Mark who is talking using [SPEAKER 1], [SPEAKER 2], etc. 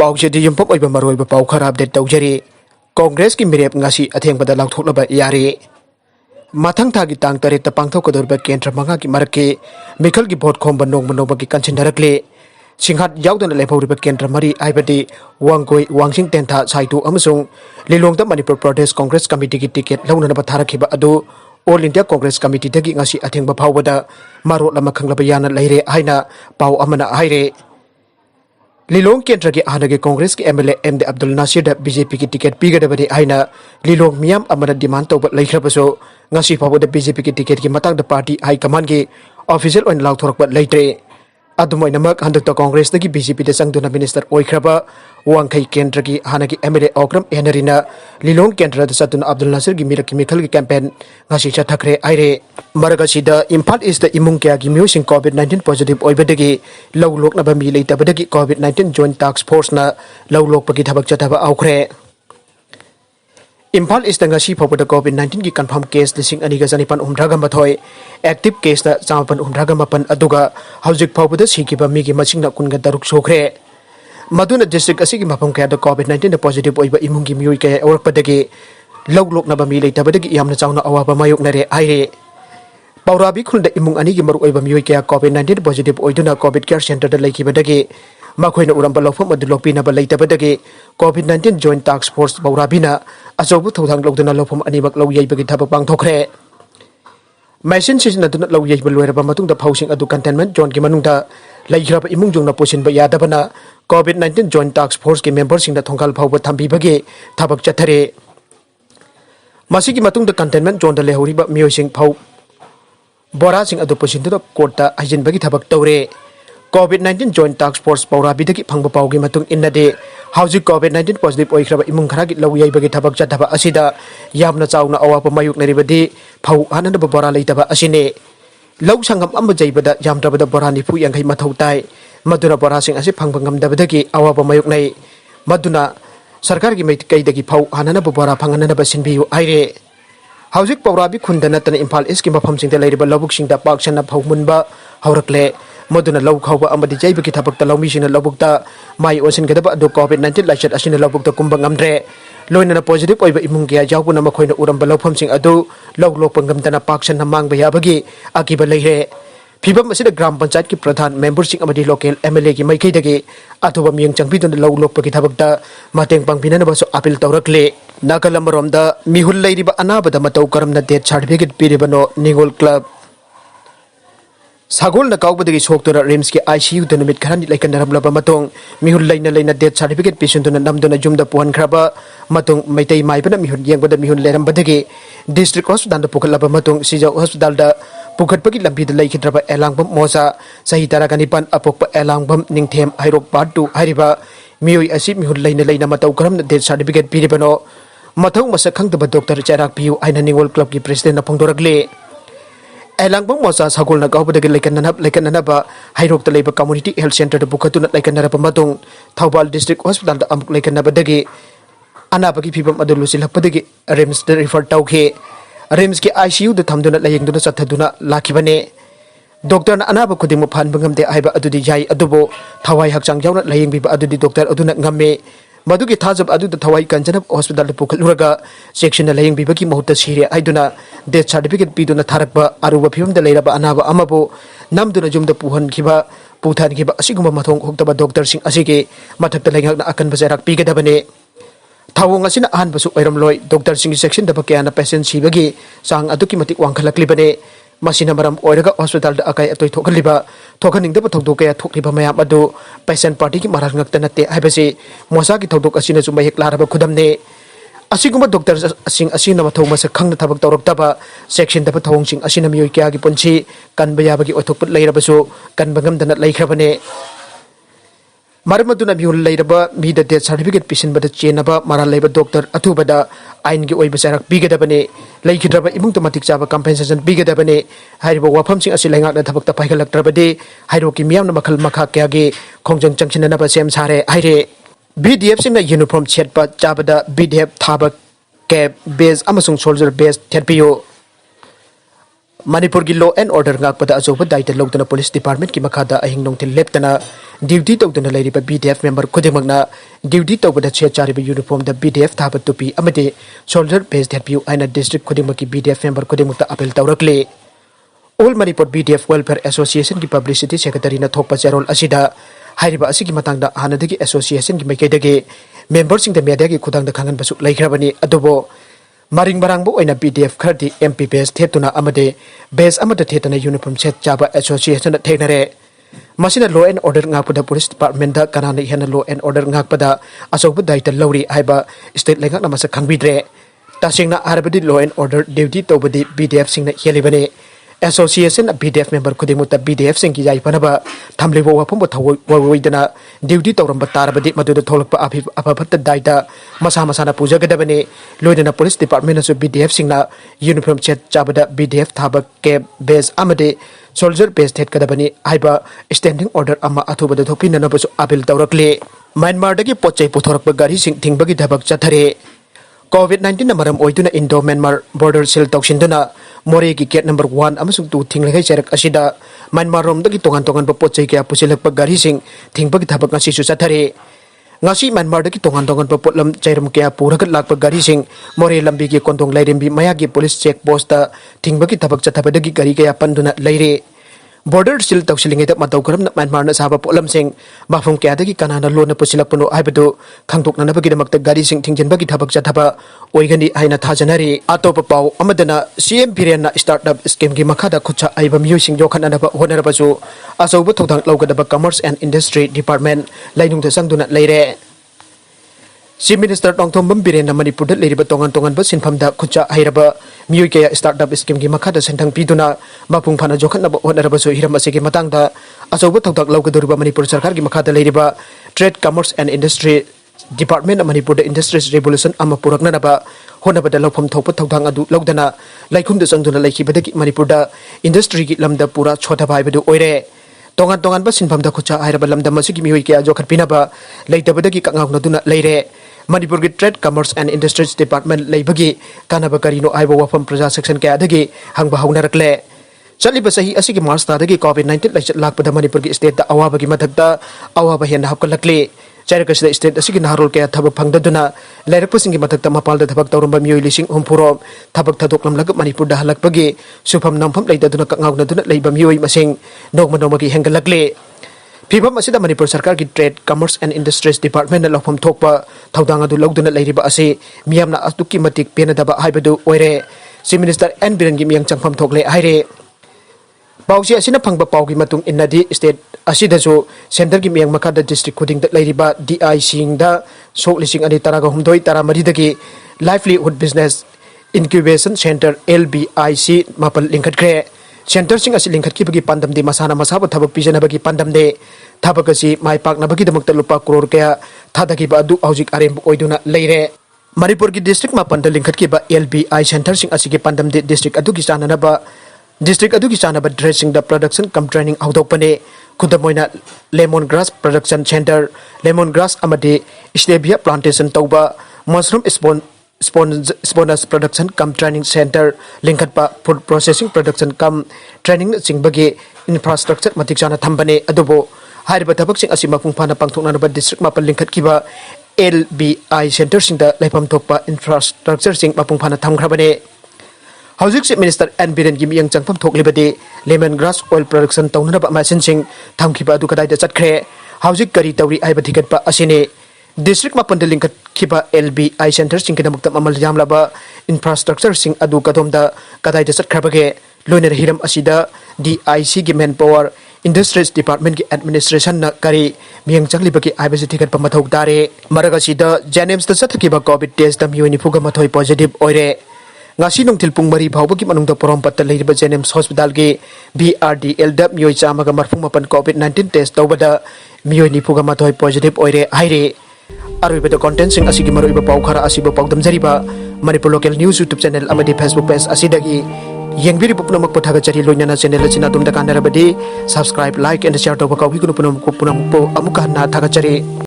[SPEAKER 1] पाउसेदी युम्पम ओइबा मरोइबा पाउ खरा अपडेट तौजरी कांग्रेस की मिरेप ngasi अथेंगबदा लाउथोकलबा यारे मथंग थागी तांग तरेत पांगथोकदोरबा केंद्र मंगा की मरके मिखलगी भोट खोंबा नोंगबा की कंसिनरकले सिंघात याउदना लेफौरिबा केंद्र मरी आइबदी वांगकोई वांगसिंग तेंथा साइतु अमसुंग लिलोंगदा मणिपुर प्रदेश कांग्रेस कमिटी की टिकेट लौननबा थारखिबा अदु ऑल इंडिया कांग्रेस कमिटी दगी ngasi अथेंगबा फावबदा मारोट लमा खंगलबा याना लैरे हाइना पाउ अमना हाइरे लिलोंग केंद्र के आने के कांग्रेस के एमएलए एमडे अब्दुल नासिर बीजेपी की टिकट पीगदबनी आइना लिलोंग मियाम अमना डिमांड तौब लैख्रबसो ngasi फावबदा बीजेपी की टिकट की मतंग पार्टी हाई कमान के ऑफिशियल ऑन लाउथोरकबा लैत्रे अदुमोइनमक हंदक कांग्रेस की बीजेपी दे संगदुना मिनिस्टर ओइख्रबा वांखै केंद्र की हाना की एमएलए ओक्रम हेनरीना लिलोंग केंद्र द चत्तुना अब्दुल नासिर की मिरक मिखल की कैंपेन ngasi चत्थाखरे आइरे मरगसीदा इम्फाल ईस्ट इमुंग क्या की म्यूसिंग कोविड-19 पॉजिटिव ओइबदगी लौ लोकनबा मी लेताबदगी कोविड-19 जॉइंट टास्क फोर्स ना लौ लोकपगी थबक चथबा आउखरे इम्फाल ईस्ट ngasi फावबदा कोविड-19 की कंफर्म केस लिसिंग अनिगा जनिपन उमरागा मथोय एक्टिव केस ना चामपन उमरागा मपन अदुगा हौजिक फावबदा सिकिबा मीगी मसिंग ना कुनगा दरुक सोखरे मधुना डिस्ट्रिक्ट असिगी मफम कया कोविड-19 पॉजिटिव ओइबा इमुंगी मियोय कया औरकपदगी लौ लोकनबा मी लेताबदगी यामना चावना अवाबा मायोकनरे आइरे पौराबी खुलदा इमुंग अनी की मरु ओइबा मियोय कया कोविड-19 पॉजिटिव ओइदुना कोविड केयर सेंटर दा लैखिबदगी मखोइना उरंबा लौफम अदु लोकपिनबा लेताबदगी कोविड-19 जॉइंट टास्क फोर्स पौराबीना अचौबु थौथांग लौदुना लौफम अनीमक लौ यैबगी थबक पांगथोखरे मैसिन सिजनदुना लौ यैबा लोइरबा मतुंगदा फौसिंग अदु कंटेनमेंट जोन की मनुंगदा लैख्रबा इमुंग जोंना पोसिनबा यादबना कोविड-19 जॉइंट टास्क फोर्स के मेंबर सिंगदा थोंगाल फावबा थंबीबगे थबक चथरे मसिगी मतुंगदा कंटेनमेंट जोन दा लेहौरिबा मियोय सिंग फाव बोरा सिंग अदु पोसिनदुना कोर्टा हाइजिनबगी थबक तौरे कोविड-19 जॉइंट टास्क फोर्स पौराबीदगी फंगबा पाउगी मतुंग इन्नदे हौजिक कोविड-19 पॉजिटिव ओइख्रबा इमुंग खरागी लौ यैबगी थबक चथबा असिदा यामना चावना अवापा मायुकनरिबदी फाउ हाननबा बोरा लेतबा असिने लौ संगम अम्ब जैबदा यामद्रबदा बोरा निफु यांखै मथौ ताइ मदुना बोरा सिंग असि फंगबा ngamdabadagi अवापा मायुकनै मदुना सरकार की मैकैदगी फाउ हाननबा बोरा फंगननबा सिनबियु आइरे हौजिक पौराबी खुंदा नतन इम्फाल ईस्ट की मफमसिंगदा लैरिबा लौबुकसिंगदा पाकसना फाउ मुनबा हौरकले मदुना लौ खाउबा अमदि जैबगी थबकता लौमिसिंगना लौबुकता माइ ओसिनगदबा अदु कोविड-19 लाइचत असिना लौबुकता कुंबा ngamdre लोइनना पॉजिटिव ओइबा इमुंगिया यावबुना मखोइना उरंबा लौफमसिंग अदु लौ लोकपा ngamdana पाकसना मांगबा याबगी आकिबा लैरे फिबम असिदा ग्राम पंचायत की प्रधान मेंबर सिंग अमदि लोकल एमएलए की मैकैदगी अथुबा मियंग चंगबिदुना लौ लोकपगी थबकता मतेंग पांगबिननबसु अपील तौरकले नाकलमरोमदा मिहुन लैरिबा अनाबदा मतौ करमना डेथ सर्टिफिकेट पिरिबनो निगोल क्लब सागोल नकाउबदगी सोक्तुना रिम्स के आईसीयू द नुमित खरानि लैकनरमलबा मतोंग मिहुन लैना डेथ सर्टिफिकेट पिसुंदुना नमदुना जुमदा पुहनख्रबा मतोंग मैतै माइबना मिहुन येंगबदा मिहुन लेरमबदगी डिस्ट्रिक्ट हॉस्पिटल दा पुखलबा मतोंग सिजाउ हॉस्पिटल दा पुखटपगी लंबीदा लैखिद्रबा एलांगबम मोजा सही तरागनिपन अपोकपा एलांगबम निंगथेम हाइरोक पार्ट 2 हाइरिबा मियोय असि मिहुन लैना मतौ करमना डेथ सर्टिफिकेट पिरिबनो मथौ मसक खंगदबा डॉक्टर चेराक पियू आइना निगोल क्लब की प्रेसिडेंट फोंदोरकले एलांगबम मोजा सागोल नकाउबदगी लैकननबा हाइरोक द लेबा कम्युनिटी हेल्थ सेंटर द बुखतुना लैकनरबा मतोंग थौबाल डिस्ट्रिक्ट हॉस्पिटल द अमुक लैकनबदगी अनाबगी फिबम अदु लुसिलपदगी रिम्स द रिफर तौखे रिम्स के आईसीयू द थमदुना लयंगदुना चत्थदुना लाखिबने डॉक्टर ना अनाब खुदिंग फानबा ngamde आइबा अदुदी याई अदुबो थवाई हक्चांग यावना लयंगबिबा अदुदी डॉक्टर अदुना ngame मदुगी थाजब अदुद थवाई कंजनब हॉस्पिटल पुखलुरगा सेक्शन लयंगबिबगी महूत सिरे आइदुना डेथ सर्टिफिकेट पिदुना थारकबा अरुबा फिबम द लैरबा अनाबा अमाबो नमदुना जुमदा पुहनखिबा पुथानखिबा असिगुमा मथोंग हुक्तबा डॉक्टर सिंग असिगे मथक्ता लैंगाकना अकनबा चेराक पिगदबने थावोंग असिना अहानबसु ओइरमलोय डॉक्टर सिंग सेक्शन दबा कयाना पेशेंट सिबगी सांग अदुकी मतिक वांखलक्लिबने मसिना मरम ओइरगा हॉस्पिटल द अकाय अतोय थोखलिबा थोखनिंगदबा थौदोक कया थोखलिबा मयाम अदु पेशेंट पार्टी की महाराज ngakta nate हाइबसे मोसा की थौदोक असिना जुमा हेक लारबा खुदमने असिगुमा डॉक्टर सिंग असिना मथौ मसक खंगना थबक तौरक्तबा सेक्शन दबा थौंग सिंग असिना मियोय कया की पुंसी कनबा याबगी ओथोकपत लैरबसु कनबा ngamdana लैख्रबने मरमदुना मिहुन लैरबा मीद डेथ सर्टिफिकेट पिसिनबदा चेनबा मारा लैबा डॉक्टर अथुबदा आइन की ओइबा चेराक पिगदबने लैखिद्रबा इमुंग मतिक चाबा कंपेंसेशन पिगदबने हाइरिबा वाफमसिंग असि लैंगाकना थबकता पाइखलक्त्रबदे हाइरोकी मियामना मखल मखा कयागे खोंजंग चंगसिननबा सेम सारे हाइरे बीडीएफ सिंगना यूनिफॉर्म छेटपा चाबदा बीडीएफ थाबा कैप बेज अमसुंग सोल्जर बेज थेटपियो Manipur ki law and order ngakpada ajoba daita logdana police department ki makhada ahing nongthil leptana duty tawdana leiriba BDF member khudimagna duty tawbada che chariba uniform da BDF thaba tupi amade soldier based Piyu aina district khudimaki BDF member khudimukta appeal tawrakle All Manipur BDF Welfare Association ki publicity secretary na thokpa charol asida hairiba asigi matangda hanadagi association ki maikaidagi members sing da media ki khudangda khangan basu laikhrabani adobo Maring barangbo oina BDF khardi MP base Chttuna amade base amada thetana uniform set Chaba association thenare masina law and order ngakpada police department da kanana hena law and order ngakpada asobu daita lawri haiba state Leingakna masa khangbidre tasingna arbadi law and order duty tobadi BDF singna helibane association BDF member khudimuta BDF singki jai panaba thamlibo wapombo thawoidana duty tawramba tarabadi maduda tholakpa apaphatta daita masa masana pujagadabane loidana police department asu BDF singna uniform set chabada BDF Thbk base amade soldier base thet kadabani haiba standing order ama athubada thopina nabasu appeal tawrakle Myanmar dagi pochai puthorakpa gari sing thingbagi dhabak Chttthare COVID-19 na maram oiduna Indo-Myanmar border seal tawsinduna Moire ki gate number 1 amasung 2 thinglagai Cheirk asida Myanmar rom dagi tongan pochai kaya pusilakpa gari sing thingbagi dhabak ngasi su Chttthare ngasi Myanmar dagi tongan potlam chairam kaya puragat lakpa gari sing Moire lambi ki kontong lairembi mayagi police check post ta thingbagi dhabak Chttthaba dagi gari kaya panduna laire border seal tawsilingai da Okram na Myanmar na saba polam sing mafum kaya dagi kanana lo na pusilakpano haibadu khangtokna nabagi damakta gari sing thingjenbagi dhabak Chttthaba oigani haina thajanari atopa pau amadana CM Piren na startup scheme gi makhada khucha aiba Mioi sing jokhan anaba honarabasu asobu thogdang lawgadaba commerce and industry department lainung da sangduna leire Chief Minister Tongthom Piren na Manipur da leiriba tongan ba sinphamda khucha hairaba Mioi kaya startup scheme gi makhada sentang piduna mapung phana jokhan naba honarabasu hiram asigi matangda asobu thogdak lawgadurba Manipur sarkar gi makhada leiriba trade commerce and industry Department of Manipur the Industries Revolution ama purakna naba honabada lawpham thokpa thogdang adu lawdana laikhum da sangduna laikhibadagi Manipur da industry gi lamda pura Chtthaba haibadu oire tongan ba sinpham da khucha hairaba lamda masigi Mioi kaya jokhat pinaba Leitabadagi kangawna duna leire Manipur gi Trade Commerce and Industries Department leibagi kanaba karino aiba wafam praja section kaya dagi hangba haunarakle Chaliba sahi asigi March tadagi COVID-19 laichat lakpada Manipur gi state da awabagi mathakta awaba hen hapkalakle Cheirk state asigi naharol kaya thabak phangdaduna lairapsingi mathakta mapalda thabak tawramba Mioi lising humpuro thabak thadoklam lag Manipur da halakpagi sufam nampham leidaduna kangawna duna leiba Mioi masing nogmanogi hengalakle Piba masida Manipur sarkar ki Trade Commerce and Industries Department na lawpham thokpa thaudang adu lawduna leiriba ase miyamna astuki matik penadaba haibadu oire Chief Minister N Biren gi miyang changpham thokle haire Pausi asina phangba paugi matung innadi state asidasu center gi miyang makada district khuding da leiriba DI sing da sok lising ani taraga humdoi taramari dagi livelihood business incubation center LBIC mapal lingkhatkre center sing asi lingkhatki bagi pandam de masana masaba thabak pijana bagi pandam de thabak asi mai pakna bagi damakta lupa crore kaya Thadakhiba adu aujik arem oiduna leire Manipur gi district mapan da lingkhatki ba LBI center sing asi gi pandam de district adu gi sanana ba District adu ki chanaba dressing the production cum training audokpane kudamoina lemongrass production center lemongrass amade stevia plantation tauba mushroom sponsors production cum training center linkatpa food processing production cum training singbage infrastructure matikchana thambane adubo hariba thabak sing asima pungphana pangthokna ba district mapal linkatkiba LBI center singda laifam thokpa infrastructure sing mapungphana thamgrabane Housing Minister N Biren gi miyang changpham thoklibadi lemongrass oil production tawnaba machine sing thamkhiba adu kadai da Chttkhre housing kari tawri aiba thikatpa asine district mapan da lingkat khiba LBI center sing kidamukta mamal jamlaba infrastructure sing adu kadomda kadai da Chttkhrebage loiner hiram asida DIC gi manpower Industries Department ki administration na kari miyang changlibagi aiba thikatpa mathau dare maraga sida JNIMS da Chatthakhiba COVID test da Mioi nifuga mathoi positive oire ngasi nong tilpung mari bawbagi manungda porom patta leiriba JNIMS hospital ge BRDL da Mioi chamaga marfung mapan COVID-19 test tawbada Mioi nifuga mathoi positive oire haire aroibada content sing asigi maroiba pau khara asiba pawdam jariba Manipur local news YouTube channel amadi Facebook page asidagi yengbiri pupunamak pothaga chari loinana channel achina tumda kandarabadi subscribe like and share tawba kawhi kuno punam po amuka na thaga chari